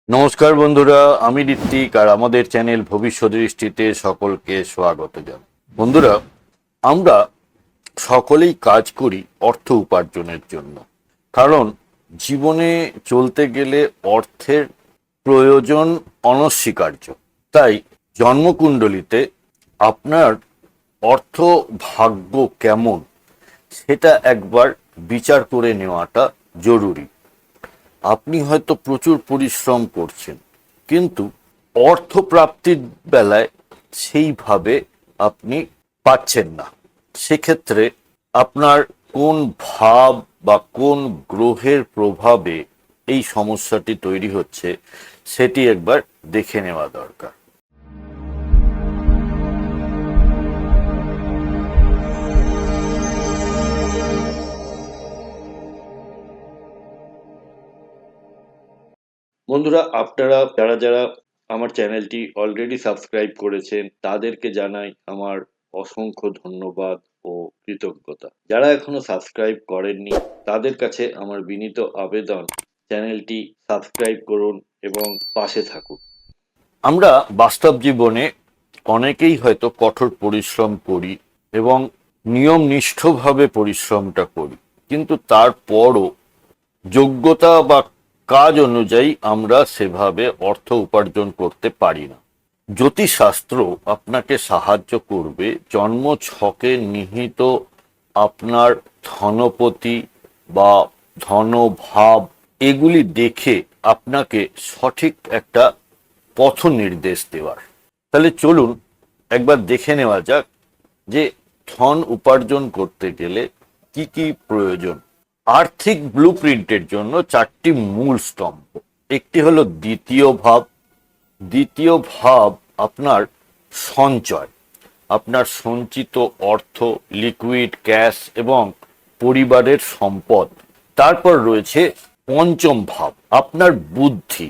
নমস্কার বন্ধুরা, আমি ঋত্বিক আর আমাদের চ্যানেল ভবিষ্যৎ দৃষ্টিতে সকলকে স্বাগত জানাই। বন্ধুরা, আমরা সকলেই কাজ করি অর্থ উপার্জনের জন্য, কারণ জীবনে চলতে গেলে অর্থের প্রয়োজন অনস্বীকার্য। তাই জন্মকুণ্ডলিতে আপনার অর্থ ভাগ্য কেমন সেটা একবার বিচার করে নেওয়াটা জরুরি। আপনি হয়তো প্রচুর পরিশ্রম করছেন, কিন্তু অর্থ প্রাপ্তির বেলায় সেইভাবে আপনি পাচ্ছেন না। সেক্ষেত্রে আপনার কোন ভাব বা কোন গ্রহের প্রভাবে এই সমস্যাটি তৈরি হচ্ছে সেটি একবার দেখে নেওয়া দরকার। বন্ধুরা, আপনারা যারা যারা আমার চ্যানেলটি অলরেডি সাবস্ক্রাইব করেছেন তাদেরকে জানাই আমার অসংখ্য ধন্যবাদ ও কৃতজ্ঞতা। যারা এখনো সাবস্ক্রাইব করেননি তাদের কাছে আমার বিনীত আবেদন, চ্যানেলটি সাবস্ক্রাইব করুন এবং পাশে থাকুন। আমরা বাস্তব জীবনে অনেকেই হয়তো কঠোর পরিশ্রম করি এবং নিয়মনিষ্ঠভাবে পরিশ্রমটা করি, কিন্তু তারপরও যোগ্যতা বা কাজ অনুযায়ী আমরা সেভাবে অর্থ উপার্জন করতে পারি না। জ্যোতিষশাস্ত্র আপনাকে সাহায্য করবে জন্ম ছকে নিহিত আপনার ধনপতি বা ধনভাব এগুলি দেখে আপনাকে সঠিক একটা পথ নির্দেশ দেওয়ার। তাহলে চলুন একবার দেখে নেওয়া যাক যে ধন উপার্জন করতে গেলে কি কি প্রয়োজন। আর্থিক ব্লুপ্রিন্টের জন্য চারটি মূল স্তম্ভ। একটি হলো দ্বিতীয় ভাব। দ্বিতীয় ভাব আপনার সঞ্চয়, আপনার সঞ্চিত অর্থ, লিকুইড ক্যাশ এবং পরিবারের সম্পদ। তারপর রয়েছে পঞ্চম ভাব, আপনার বুদ্ধি,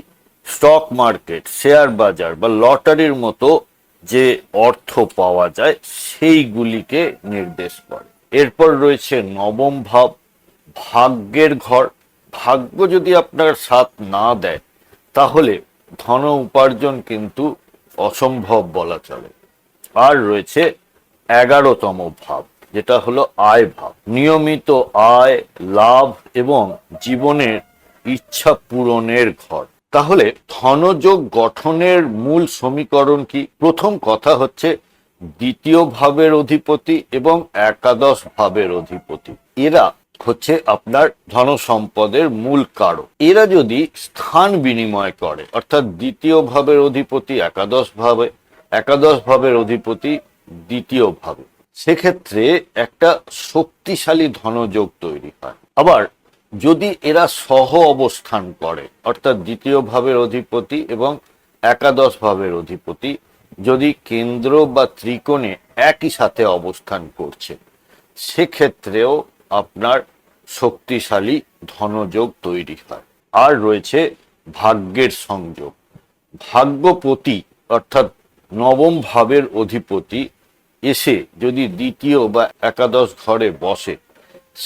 স্টক মার্কেট, শেয়ার বাজার বা লটারির মতো যে অর্থ পাওয়া যায় সেইগুলিকে নির্দেশ করে। এরপর রয়েছে নবম ভাব, ভাগ্যের ঘর। ভাগ্য যদি আপনার সাথ না দেয় তাহলে ধন উপার্জন কিন্তু অসম্ভব বলা চলে। আর রয়েছে 11তম ভাব, যেটা হলো আয় ভাব। নিয়মিত আয়, লাভ এবং জীবনের ইচ্ছা পূরণের ঘর। তাহলে ধনযোগ গঠনের মূল সমীকরণ কি? প্রথম কথা হচ্ছে দ্বিতীয় ভাবের অধিপতি এবং একাদশ ভাবের অধিপতি, এরা হচ্ছে আপনার ধন সম্পদের মূল কারক। এরা যদি স্থান বিনিময় করে, অর্থাৎ দ্বিতীয় ভাবের অধিপতি একাদশ ভাবের অধিপতি দ্বিতীয় ভাবে, সেক্ষেত্রে একটা শক্তিশালী ধনযোগ তৈরি হয়। আবার যদি এরা সহ অবস্থান করে, অর্থাৎ দ্বিতীয় ভাবের অধিপতি এবং একাদশ ভাবের অধিপতি যদি কেন্দ্র বা ত্রিকোণে একই সাথে অবস্থান করছে, সেক্ষেত্রেও আপনার শক্তিশালী ধনযোগ তৈরি হয়। আর রয়েছে ভাগ্যের সংযোগ। ভাগ্যপতি অর্থাৎ নবম ভাবের অধিপতি এসে যদি দ্বিতীয় বা একাদশ ঘরে বসে,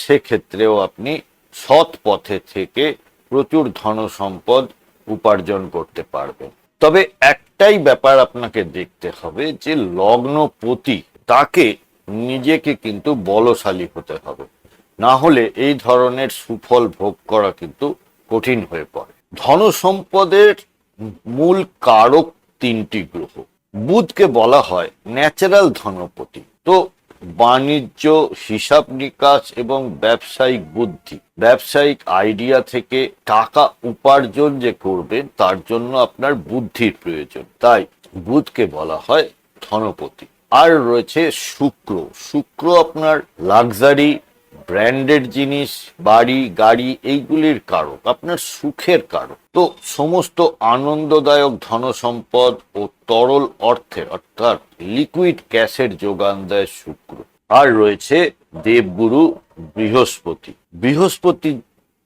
সেক্ষেত্রেও আপনি সৎ পথে থেকে প্রচুর ধন সম্পদ উপার্জন করতে পারবেন। তবে একটাই ব্যাপার আপনাকে দেখতে হবে যে লগ্নপতি, তাকে নিজেকে কিন্তু বলশালী হতে হবে, না হলে এই ধরনের সুফল ভোগ করা কিন্তু কঠিন হয়ে পড়ে। ধন সম্পদের মূল কারক তিনটি গ্রহ। বুধকে বলা হয় ন্যাচারাল ধনপতি। তো বাণিজ্য, হিসাব নিকাশ এবং ব্যবসায়িক বুদ্ধি, ব্যবসায়িক আইডিয়া থেকে টাকা উপার্জন যে করবেন তার জন্য আপনার বুদ্ধির প্রয়োজন, তাই বুধকে বলা হয় ধনপতি। আর রয়েছে শুক্র। শুক্র আপনার লাক্সারি, ব্র্যান্ডেড জিনিস, বাড়ি গাড়ি এইগুলির কারক, আপনার সুখের কারক। তো সমস্ত আনন্দদায়ক ধন সম্পদ ও তরল অর্থের অর্থাৎ লিকুইড ক্যাশের যোগান দেয় শুক্র। আর রয়েছে দেবগুরু বৃহস্পতি। বৃহস্পতি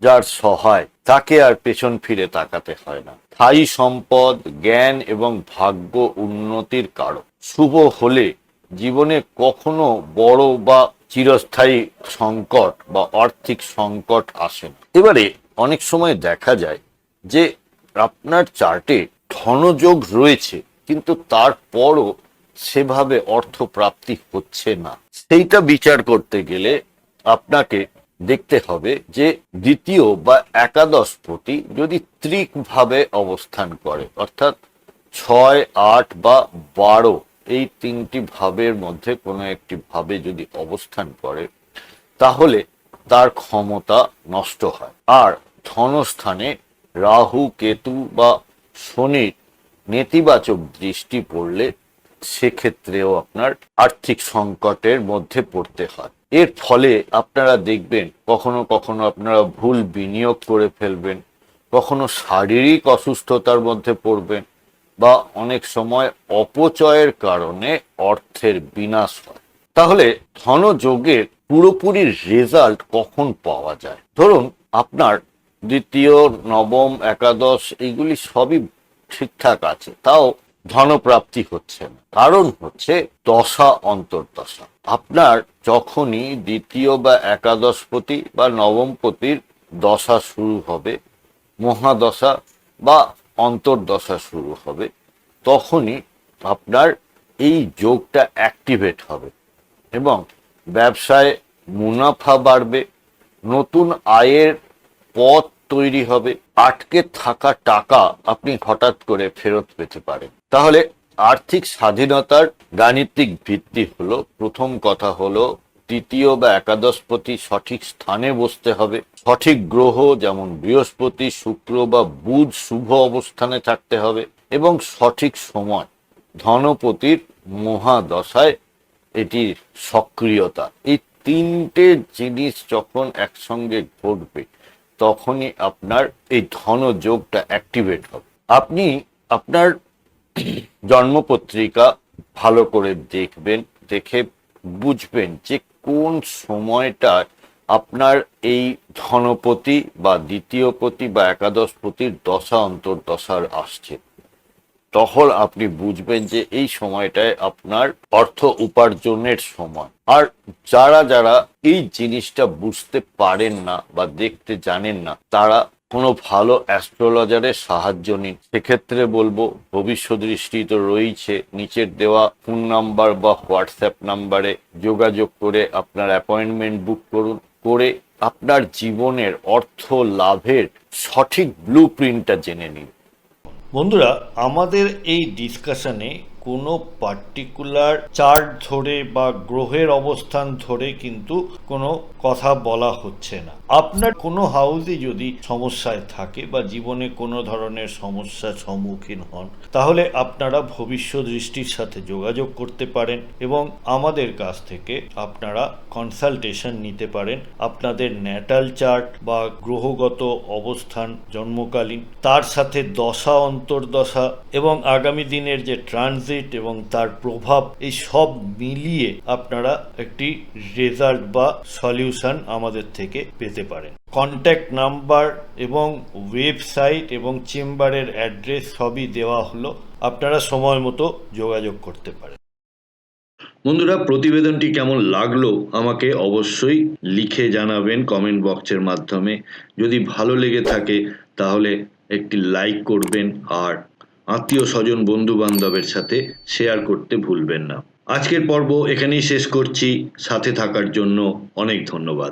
যার সহায়, তাকে আর পেছন ফিরে তাকাতে হয় না। স্থায়ী সম্পদ, জ্ঞান এবং ভাগ্য উন্নতির কারক। শুভ হলে জীবনে কখনো বড় বা চিরস্থায়ী সংকট বা আর্থিক সংকট আসে না। এবারে অনেক সময় দেখা যায় যে আপনার চার্টে ধনযোগ রয়েছে কিন্তু তারপরও সেভাবে অর্থপ্রাপ্তি হচ্ছে না, সেইটা বিচার করতে গেলে আপনাকে দেখতে হবে যে দ্বিতীয় বা একাদশপতি যদি ত্রিক ভাবে অবস্থান করে, অর্থাৎ 6, 8 বা 12 এই তিনটি ভাবের মধ্যে কোনো একটি ভাবে যদি অবস্থান করে তাহলে তার ক্ষমতা নষ্ট হয়। আর ধনস্থানে রাহু, কেতু বা শনির নেতিবাচক দৃষ্টি পড়লে সেক্ষেত্রেও আপনার আর্থিক সংকটের মধ্যে পড়তে হয়। এর ফলে আপনারা দেখবেন কখনো কখনো আপনারা ভুল বিনিয়োগ করে ফেলবেন, কখনো শারীরিক অসুস্থতার মধ্যে পড়বেন, বা অনেক সময় অপচয়ের কারণে অর্থের বিনাশ হয়। তাহলে ধনযোগের পুরোপুরি রেজাল্ট কখন পাওয়া যায়? ধরুন আপনার দ্বিতীয়, নবম, একাদশ এইগুলি সবই ঠিকঠাক আছে, তাও ধনপ্রাপ্তি হচ্ছে না। কারণ হচ্ছে দশা অন্তর্দশা। আপনার যখনই দ্বিতীয় বা একাদশপতি বা নবমপতির দশা শুরু হবে, মহাদশা বা অন্তর্দশা শুরু হবে, তখনই আপনার এই যোগটা অ্যাক্টিভেট হবে এবং ব্যবসায় মুনাফা বাড়বে, নতুন আয়ের পথ তৈরি হবে, আটকে থাকা টাকা আপনি হঠাৎ করে ফেরত পেতে পারেন। তাহলে আর্থিক স্বাধীনতার গাণিতিক ভিত্তি হলো, প্রথম কথা হলো তৃতীয় বা একাদশপতি সঠিক স্থানে বসতে হবে, সঠিক গ্রহ যেমন বৃহস্পতি, শুক্র বা বুধ শুভ অবস্থানে থাকতে হবে, এবং সঠিক সময় ধনপতির মহাদশায় এটির সক্রিয়তা। এই তিনটে জিনিস যখন একসঙ্গে ঘটবে তখনই আপনার এই ধনযোগটা অ্যাক্টিভেট হবে। আপনি আপনার জন্মপত্রিকা ভালো করে দেখবেন, দেখে বুঝবেন যে কোন সময়টা আপনার এই ধনপতি বা দ্বিতীয়পতি বা একাদশপতির দশা অন্তর্দশার আসছে। তখন আপনি বুঝবেন যে এই সময়টায় আপনার অর্থ উপার্জনের সময়। আর যারা যারা এই জিনিসটা বুঝতে পারেন না বা দেখতে জানেন না, তারা কোনো ভালো অ্যাস্ট্রোলজারের সাহায্য নিন। সেক্ষেত্রে বলবো ভবিষ্যদৃষ্টি তো রয়েছে, নিচের দেওয়া ফোন নাম্বার বা হোয়াটসঅ্যাপ নাম্বারে যোগাযোগ করে আপনার অ্যাপয়েন্টমেন্ট বুক করুন, করে আপনার জীবনের অর্থ লাভের সঠিক ব্লু প্রিন্টটা জেনে নিন। বন্ধুরা, আমাদের এই ডিসকাশনে কোনো পার্টিকুলার চার্ট ধরে বা গ্রহের অবস্থান ধরে কিন্তু কোনো কথা বলা হচ্ছে না। আপনার কোনো হাউসে যদি সমস্যায় থাকে বা জীবনে কোনো ধরনের সমস্যার সম্মুখীন হন, তাহলে আপনারা ভবিষ্যৎ দৃষ্টির সাথে যোগাযোগ করতে পারেন এবং আমাদের কাছ থেকে আপনারা কনসালটেশন নিতে পারেন। আপনাদের ন্যাটাল চার্ট বা গ্রহগত অবস্থান জন্মকালীন, তার সাথে দশা অন্তর্দশা এবং আগামী দিনের যে ট্রানজিট এবং তার প্রভাব, এই সব মিলিয়ে আপনারা একটি রেজাল্ট বা সলিউশন আমাদের থেকে পেতে পারেন। কন্ট্যাক্ট নাম্বার এবং ওয়েবসাইট এবং চেম্বারের অ্যাড্রেস সবই দেওয়া হলো, আপনারা সময় মতো যোগাযোগ করতে পারেন। বন্ধুরা, প্রতিবেদনটি কেমন লাগলো আমাকে অবশ্যই লিখে জানাবেন কমেন্ট বক্সের মাধ্যমে। যদি ভালো লেগে থাকে তাহলে একটি লাইক করবেন আর আত্মীয় স্বজন বন্ধু বান্ধবের সাথে শেয়ার করতে ভুলবেন না। আজকের পর্ব এখানেই শেষ করছি। সাথে থাকার জন্য অনেক ধন্যবাদ।